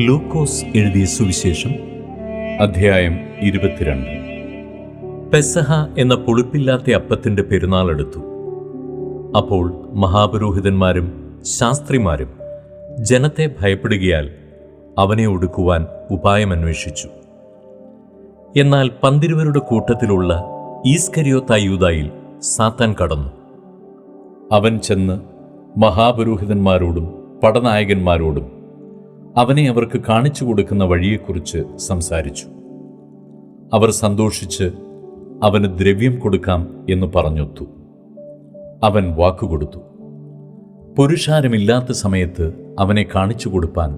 ലൂക്കോസ് എഴുതിയ സുവിശേഷം അധ്യായം 22. പെസഹ എന്ന പുളിപ്പില്ലാത്ത അപ്പത്തിന്റെ പെരുന്നാൾ അടുത്തു. അപ്പോൾ മഹാപുരോഹിതന്മാരും ശാസ്ത്രിമാരും ജനത്തെ ഭയപ്പെടുകയാൽ അവനെ ഒടുക്കുവാൻ ഉപായമന്വേഷിച്ചു. എന്നാൽ 12 കൂട്ടത്തിലുള്ള ഈസ്കരിയോത്തായ യൂദായിൽ സാത്താൻ കടന്നു. അവൻ ചെന്ന് മഹാപുരോഹിതന്മാരോടും പടനായകന്മാരോടും അവനെ അവർക്ക് കാണിച്ചു കൊടുക്കുന്ന വഴിയെക്കുറിച്ച് സംസാരിച്ചു. അവർ സന്തോഷിച്ച് അവന് ദ്രവ്യം കൊടുക്കാം എന്ന് പറഞ്ഞൊത്തു. അവൻ വാക്കുകൊടുത്തു. പുരുഷാരമില്ലാത്ത സമയത്ത് അവനെ കാണിച്ചു കൊടുപ്പാൻ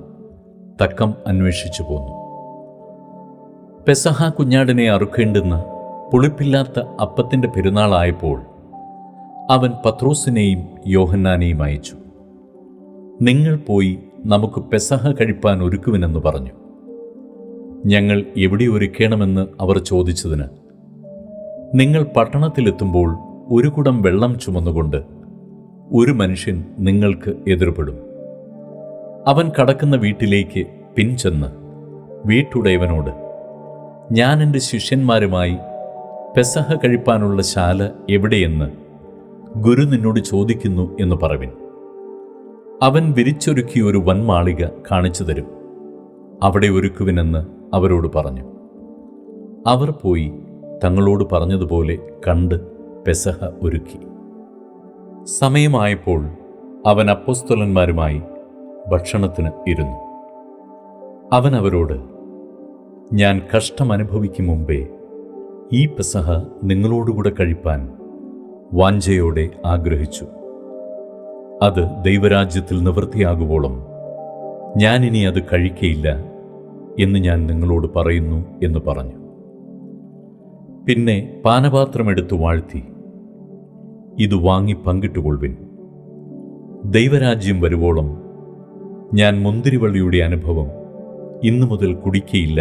തക്കം അന്വേഷിച്ചു പോന്നു. പെസഹ കുഞ്ഞാടിനെ അറുക്കേണ്ടുന്ന പുളിപ്പില്ലാത്ത അപ്പത്തിന്റെ പെരുന്നാളായപ്പോൾ അവൻ പത്രോസിനെയും യോഹന്നാനെയും അയച്ചു. നിങ്ങൾ പോയി നമുക്ക് പെസഹ കഴിപ്പാൻ ഒരുക്കുവിനെന്ന് പറഞ്ഞു. ഞങ്ങൾ എവിടെ ഒരുക്കണമെന്ന് അവർ ചോദിച്ചതിന്, നിങ്ങൾ പട്ടണത്തിലെത്തുമ്പോൾ ഒരു കുടം വെള്ളം ചുമന്നുകൊണ്ട് ഒരു മനുഷ്യൻ നിങ്ങൾക്ക് എതിർപ്പെടും. അവൻ കടക്കുന്ന വീട്ടിലേക്ക് പിൻചെന്ന് വീട്ടുടയവനോട്, ഞാൻ എൻ്റെ ശിഷ്യന്മാരുമായി പെസഹ കഴിപ്പാനുള്ള ശാല എവിടെയെന്ന് ഗുരു നിന്നോട് ചോദിക്കുന്നു എന്ന് പറവിൻ. അവൻ വിരിച്ചൊരുക്കിയ ഒരു വൻമാളിക കാണിച്ചു തരും. അവിടെ ഒരുക്കുവിനെന്ന് അവരോട് പറഞ്ഞു. അവർ പോയി തങ്ങളോട് പറഞ്ഞതുപോലെ കണ്ട് പെസഹ ഒരുക്കി. സമയമായപ്പോൾ അവൻ അപ്പോസ്തലന്മാരുമായി ഭക്ഷണത്തിന് ഇരുന്നു. അവൻ അവരോട്, ഞാൻ കഷ്ടമനുഭവിക്കും മുമ്പേ ഈ പെസഹ നിങ്ങളോടുകൂടെ കഴിപ്പാൻ വാഞ്ഛയോടെ ആഗ്രഹിച്ചു. അത് ദൈവരാജ്യത്തിൽ നിവൃത്തിയാകുവോളം ഞാനിനി അത് കഴിക്കയില്ല എന്ന് ഞാൻ നിങ്ങളോട് പറയുന്നു എന്ന് പറഞ്ഞു. പിന്നെ പാനപാത്രമെടുത്തു വാഴ്ത്തി, ഇത് വാങ്ങി പങ്കിട്ടുകൊള്ളുവിൻ. ദൈവരാജ്യം വരുവോളം ഞാൻ മുന്തിരിവള്ളിയുടെ അനുഭവം ഇന്നു മുതൽ കുടിക്കയില്ല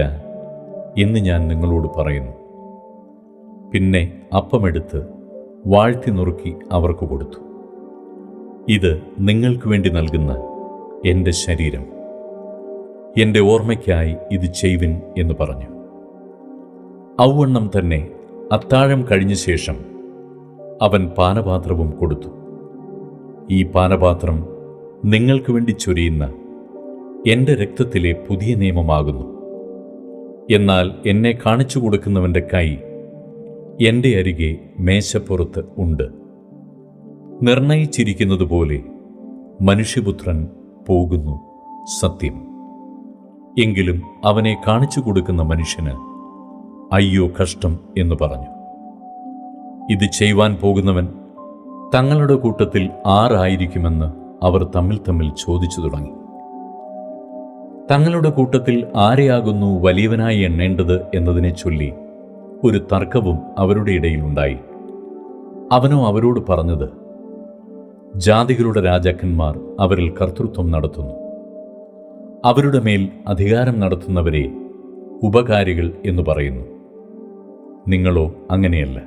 എന്ന് ഞാൻ നിങ്ങളോട് പറയുന്നു. പിന്നെ അപ്പമെടുത്ത് വാഴ്ത്തി നുറുക്കി അവർക്ക് കൊടുത്തു. ഇത് നിങ്ങൾക്ക് വേണ്ടി നൽകുന്ന എൻ്റെ ശരീരം, എൻ്റെ ഓർമ്മയ്ക്കായി ഇത് ചെയ്വിൻ എന്ന് പറഞ്ഞു. ഔവണ്ണം തന്നെ അത്താഴം കഴിഞ്ഞ ശേഷം അവൻ പാനപാത്രവും കൊടുത്തു. ഈ പാനപാത്രം നിങ്ങൾക്ക് വേണ്ടി ചൊരിയുന്ന എൻ്റെ രക്തത്തിലെ പുതിയ നിയമമാകുന്നു. എന്നാൽ എന്നെ കാണിച്ചു കൊടുക്കുന്നവൻ്റെ കൈ എൻ്റെ അരികെ മേശപ്പുറത്ത് ഉണ്ട്. നിർണയിച്ചിരിക്കുന്നതുപോലെ മനുഷ്യപുത്രൻ പോകുന്നു, സത്യം. എങ്കിലും അവനെ കാണിച്ചു കൊടുക്കുന്ന മനുഷ്യന് അയ്യോ കഷ്ടം എന്ന് പറഞ്ഞു. ഇത് ചെയ്യുവാൻ പോകുന്നവൻ തങ്ങളുടെ കൂട്ടത്തിൽ ആരായിരിക്കുമെന്ന് അവർ തമ്മിൽ ചോദിച്ചു തുടങ്ങി. തങ്ങളുടെ കൂട്ടത്തിൽ ആരെയാകുന്നു വലിയവനായി എണ്ണേണ്ടത് എന്നതിനെ ചൊല്ലി ഒരു തർക്കവും അവരുടെ ഇടയിൽ ഉണ്ടായി. അവനോ അവരോട് പറഞ്ഞത്, ജാതികളുടെ രാജാക്കന്മാർ അവരിൽ കർത്തൃത്വം നടത്തുന്നു. അവരുടെ മേൽ അധികാരം നടത്തുന്നവരെ ഉപകാരികൾ എന്ന് പറയുന്നു. നിങ്ങളോ അങ്ങനെയല്ല.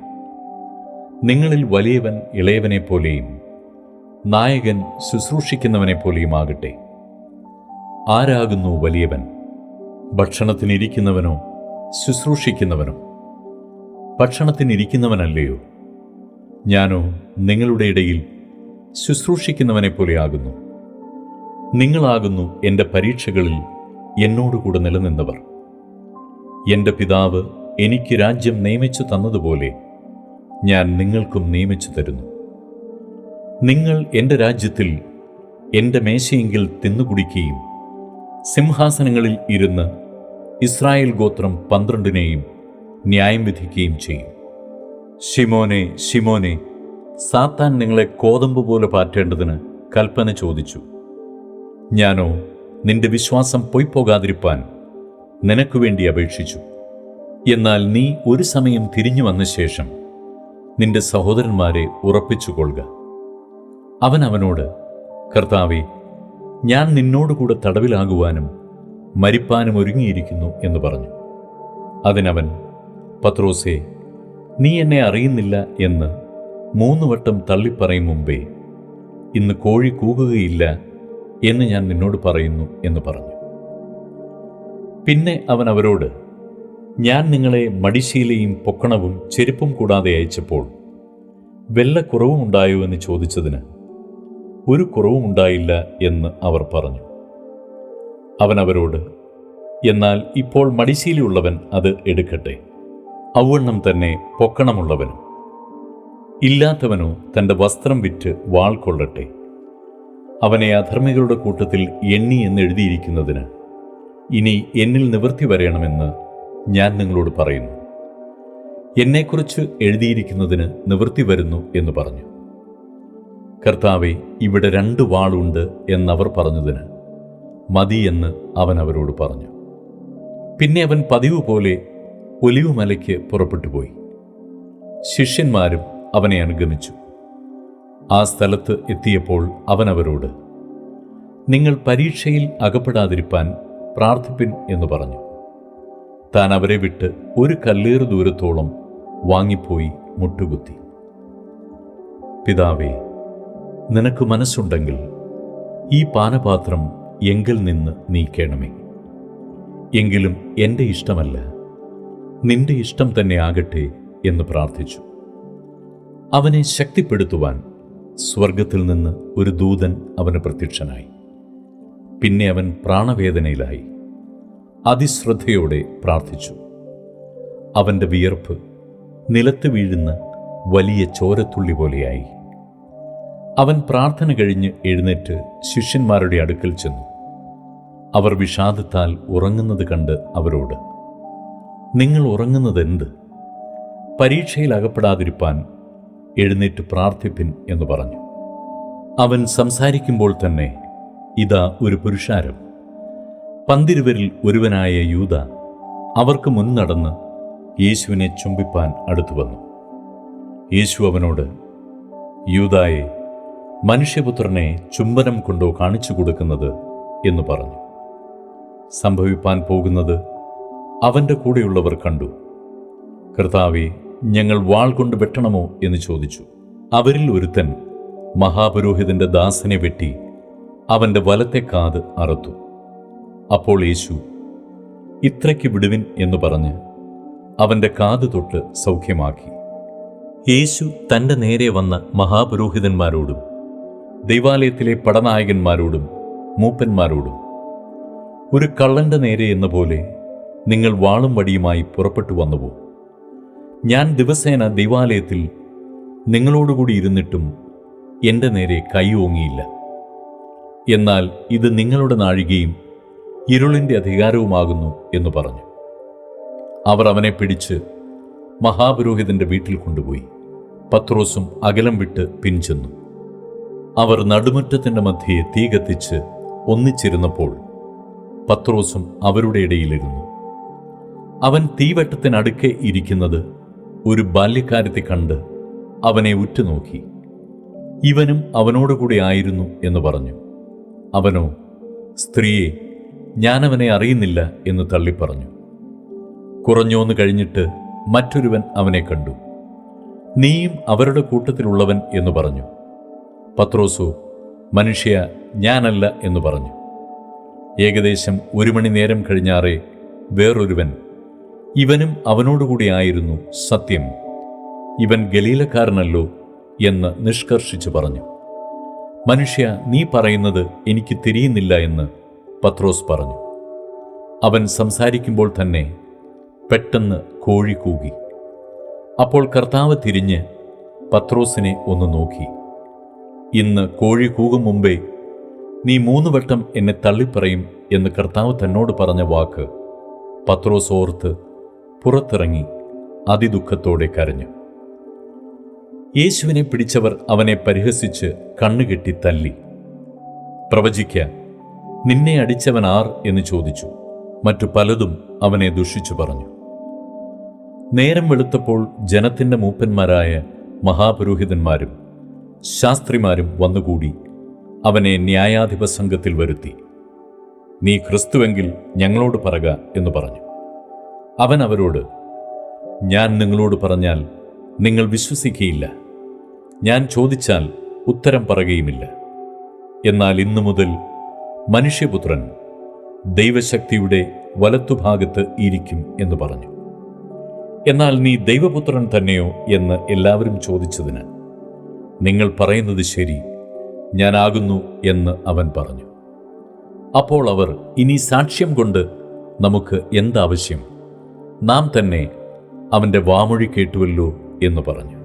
നിങ്ങളിൽ വലിയവൻ ഇളയവനെ പോലെയും നായകൻ ശുശ്രൂഷിക്കുന്നവനെ പോലെയും ആകട്ടെ. ആരാകുന്നു വലിയവൻ? ഭക്ഷണത്തിനിരിക്കുന്നവനോ ശുശ്രൂഷിക്കുന്നവനോ? ഭക്ഷണത്തിനിരിക്കുന്നവനല്ലയോ? ഞാനോ നിങ്ങളുടെ ഇടയിൽ ശുശ്രൂഷിക്കുന്നവനെ പോലെയാകുന്നു. നിങ്ങളാകുന്നു എൻ്റെ പരീക്ഷകളിൽ എന്നോടുകൂടെ നിലനിന്നവർ. എൻ്റെ പിതാവ് എനിക്ക് രാജ്യം നിയമിച്ചു തന്നതുപോലെ ഞാൻ നിങ്ങൾക്കും നിയമിച്ചു തരുന്നു. നിങ്ങൾ എൻ്റെ രാജ്യത്തിൽ എൻ്റെ മേശയെങ്കിൽ തിന്നുകുടിക്കുകയും സിംഹാസനങ്ങളിൽ ഇരുന്ന് ഇസ്രായേൽ ഗോത്രം 12 ന്യായം വിധിക്കുകയും ചെയ്യും. ശിമോനെ, ശിമോനെ, സാത്താൻ നിങ്ങളെ കോതമ്പ് പോലെ പാറ്റേണ്ടതിന് കൽപ്പന ചോദിച്ചു. ഞാനോ നിന്റെ വിശ്വാസം പൊയ്പോകാതിരിപ്പാൻ നിനക്ക് വേണ്ടി അപേക്ഷിച്ചു. എന്നാൽ നീ ഒരു സമയം തിരിഞ്ഞു വന്ന ശേഷം നിന്റെ സഹോദരന്മാരെ ഉറപ്പിച്ചുകൊള്ളുക. അവൻ അവനോട്, കർത്താവേ, ഞാൻ നിന്നോടുകൂടെ തടവിലാകുവാനും മരിപ്പാനും ഒരുങ്ങിയിരിക്കുന്നു എന്ന് പറഞ്ഞു. അതിനവൻ, പത്രോസേ, നീ എന്നെ അറിയുന്നില്ല എന്ന് 3 വട്ടം തള്ളിപ്പറയും മുമ്പേ ഇന്ന് കോഴി കൂകുകയില്ല എന്ന് ഞാൻ നിന്നോട് പറയുന്നു എന്ന് പറഞ്ഞു. പിന്നെ അവൻ അവരോട്, ഞാൻ നിങ്ങളെ മടിശീലയും പൊക്കണവും ചെരുപ്പും കൂടാതെ അയച്ചപ്പോൾ വല്ല കുറവും ഉണ്ടായോ എന്ന് ചോദിച്ചതിന് ഒരു കുറവും ഉണ്ടായില്ല എന്ന് അവർ പറഞ്ഞു. അവൻ അവരോട്, എന്നാൽ ഇപ്പോൾ മടിശീലയുള്ളവൻ അത് എടുക്കട്ടെ, ഔവണ്ണം തന്നെ പൊക്കണമുള്ളവനും. ഇല്ലാത്തവനോ തൻ്റെ വസ്ത്രം വിറ്റ് വാൾ കൊള്ളട്ടെ. അവനെ അധർമ്മികളുടെ കൂട്ടത്തിൽ എണ്ണി എന്നെഴുതിയിരിക്കുന്നതിന് ഇനി എന്നിൽ നിവൃത്തി വരണമെന്ന് ഞാൻ നിങ്ങളോട് പറയുന്നു. എന്നെക്കുറിച്ച് എഴുതിയിരിക്കുന്നതിന് നിവൃത്തി വരുന്നു എന്ന് പറഞ്ഞു. കർത്താവേ, ഇവിടെ 2 വാളുണ്ട് എന്നവർ പറഞ്ഞതിന് മതി എന്ന് അവൻ അവരോട് പറഞ്ഞു. പിന്നെ അവൻ പതിവ് പോലെ ഒലിവുമലയ്ക്ക് പുറപ്പെട്ടുപോയി. ശിഷ്യന്മാരും അവനെ അനുഗമിച്ചു. ആ സ്ഥലത്ത് എത്തിയപ്പോൾ അവൻ അവരോട്, നിങ്ങൾ പരീക്ഷയിൽ അകപ്പെടാതിരിപ്പാൻ പ്രാർത്ഥിപ്പിൻ എന്ന് പറഞ്ഞു. താൻ അവരെ വിട്ട് ഒരു കല്ലേറ് ദൂരത്തോളം വാങ്ങിപ്പോയി മുട്ടുകുത്തി. പിതാവേ, നിനക്ക് മനസ്സുണ്ടെങ്കിൽ ഈ പാനപാത്രം എങ്കിൽ നിന്ന് നീക്കേണമേ. എങ്കിലും എൻ്റെ ഇഷ്ടമല്ല, നിന്റെ ഇഷ്ടം തന്നെ ആകട്ടെ എന്ന് പ്രാർത്ഥിച്ചു. അവനെ ശക്തിപ്പെടുത്തുവാൻ സ്വർഗത്തിൽ നിന്ന് ഒരു ദൂതൻ അവന് പ്രത്യക്ഷനായി. പിന്നെ അവൻ പ്രാണവേദനയിലായി അതിശ്രദ്ധയോടെ പ്രാർത്ഥിച്ചു. അവൻ്റെ വിയർപ്പ് നിലത്ത് വീഴുന്ന വലിയ ചോരത്തുള്ളി പോലെയായി. അവൻ പ്രാർത്ഥന കഴിഞ്ഞ് എഴുന്നേറ്റ് ശിഷ്യന്മാരുടെ അടുക്കൽ ചെന്നു. അവർ വിഷാദത്താൽ ഉറങ്ങുന്നത് കണ്ട് അവരോട്, നിങ്ങൾ ഉറങ്ങുന്നതെന്ത്? പരീക്ഷയിൽ അകപ്പെടാതിരിപ്പാൻ എഴുന്നേറ്റ് പ്രാർത്ഥിപ്പിൻ എന്ന് പറഞ്ഞു. അവൻ സംസാരിക്കുമ്പോൾ തന്നെ ഇതാ ഒരു പുരുഷാരം, 12 ഒരുവനായ യൂദ, അവർക്ക് മുൻ നടന്ന് യേശുവിനെ ചുംബിപ്പാൻ അടുത്തു വന്നു. യേശു അവനോട്, യൂദായെ, മനുഷ്യപുത്രനെ ചുംബനം കൊണ്ടോ കാണിച്ചു കൊടുക്കുന്നത് എന്ന് പറഞ്ഞു. സംഭവിപ്പാൻ പോകുന്നത് അവൻ്റെ കൂടെയുള്ളവർ കണ്ടു. കർത്താവേ, ഞങ്ങൾ വാൾ കൊണ്ട് വെട്ടണമോ എന്ന് ചോദിച്ചു. അവരിൽ ഒരുത്തൻ മഹാപുരോഹിതന്റെ ദാസനെ വെട്ടി അവൻ്റെ വലത്തെ കാത് അറുത്തു. അപ്പോൾ യേശു, ഇത്രയ്ക്ക് വിടുവിൻ എന്ന് പറഞ്ഞ് അവൻ്റെ കാത് തൊട്ട് സൗഖ്യമാക്കി. യേശു തൻ്റെ നേരെ വന്ന മഹാപുരോഹിതന്മാരോടും ദൈവാലയത്തിലെ പടനായകന്മാരോടും മൂപ്പന്മാരോടും, ഒരു കള്ളൻ്റെ നേരെ എന്ന പോലെ നിങ്ങൾ വാളും വടിയുമായി പുറപ്പെട്ടു വന്നുവോ? ഞാൻ ദിവസേന ദൈവാലയത്തിൽ നിങ്ങളോടുകൂടി ഇരുന്നിട്ടും എൻ്റെ നേരെ കൈ ഓങ്ങിയില്ല. എന്നാൽ ഇത് നിങ്ങളുടെ നാഴികയും ഇരുളിൻ്റെ അധികാരവുമാകുന്നു എന്ന് പറഞ്ഞു. അവർ അവനെ പിടിച്ച് മഹാപുരോഹിതന്റെ വീട്ടിൽ കൊണ്ടുപോയി. പത്രോസും അകലം വിട്ട് പിൻചെന്നു. അവർ നടുമുറ്റത്തിൻ്റെ മധ്യേ തീ കത്തിച്ച് ഒന്നിച്ചിരുന്നപ്പോൾ പത്രോസും അവരുടെ ഇടയിലിരുന്നു. അവൻ തീവെട്ടത്തിനടുക്കെ ഇരിക്കുന്നത് ഒരു ബാല്യക്കാരത്തെ കണ്ട് അവനെ ഉറ്റുനോക്കി. ഇവനും അവനോടുകൂടി ആയിരുന്നു എന്ന് പറഞ്ഞു. അവനോ, സ്ത്രീയെ, ഞാനവനെ അറിയുന്നില്ല എന്ന് തള്ളിപ്പറഞ്ഞു. കുറഞ്ഞോന്ന് കഴിഞ്ഞിട്ട് മറ്റൊരുവൻ അവനെ കണ്ടു. നീയും അവരുടെ കൂട്ടത്തിലുള്ളവൻ എന്ന് പറഞ്ഞു. പത്രോസോ, മനുഷ്യ, ഞാനല്ല എന്ന് പറഞ്ഞു. ഏകദേശം 1 മണി നേരം കഴിഞ്ഞാറേ വേറൊരുവൻ, ഇവനും അവനോടുകൂടി ആയിരുന്നു, സത്യം, ഇവൻ ഗലീലക്കാരനല്ലോ എന്ന് നിഷ്കർഷിച്ചു പറഞ്ഞു. മനുഷ്യ, നീ പറയുന്നത് എനിക്ക് തിരിയുന്നില്ല എന്ന് പത്രോസ് പറഞ്ഞു. അവൻ സംസാരിക്കുമ്പോൾ തന്നെ പെട്ടെന്ന് കോഴി കൂകി. അപ്പോൾ കർത്താവ് തിരിഞ്ഞ് പത്രോസിനെ ഒന്ന് നോക്കി. ഇന്ന് കോഴി കൂകും മുമ്പേ നീ 3 വട്ടം എന്നെ തള്ളിപ്പറയും എന്ന് കർത്താവ് തന്നോട് പറഞ്ഞ വാക്ക് പത്രോസ് ഓർത്ത് പുറത്തിറങ്ങി അതിദുഃഖത്തോടെ കരഞ്ഞു. യേശുവിനെ പിടിച്ചവർ അവനെ പരിഹസിച്ച് കണ്ണുകെട്ടി തല്ലി. പ്രവചിക്ക, നിന്നെ അടിച്ചവൻ ആർ എന്ന് ചോദിച്ചു. മറ്റു പലതും അവനെ ദുഷിച്ചു പറഞ്ഞു. നേരം വെളുത്തപ്പോൾ ജനത്തിൻ്റെ മൂപ്പന്മാരായ മഹാപുരോഹിതന്മാരും ശാസ്ത്രിമാരും വന്നുകൂടി അവനെ ന്യായാധിപ സംഘത്തിൽ വരുത്തി. നീ ക്രിസ്തുവെങ്കിൽ ഞങ്ങളോട് പറക എന്ന് പറഞ്ഞു. അവൻ അവരോട്, ഞാൻ നിങ്ങളോട് പറഞ്ഞാൽ നിങ്ങൾ വിശ്വസിക്കുകയില്ല, ഞാൻ ചോദിച്ചാൽ ഉത്തരം പറയുകയുമില്ല. എന്നാൽ ഇന്നു മുതൽ മനുഷ്യപുത്രൻ ദൈവശക്തിയുടെ വലത്തുഭാഗത്ത് ഇരിക്കും എന്ന് പറഞ്ഞു. എന്നാൽ നീ ദൈവപുത്രൻ തന്നെയോ എന്ന് എല്ലാവരും ചോദിച്ചതിന്, നിങ്ങൾ പറയുന്നത് ശരി, ഞാനാകുന്നു എന്ന് അവൻ പറഞ്ഞു. അപ്പോൾ അവർ, ഇനി സാക്ഷ്യം കൊണ്ട് നമുക്ക് എന്താവശ്യം? നാം തന്നെ അവൻ്റെ വാമൊഴി കേട്ടുവല്ലോ എന്ന് പറഞ്ഞു.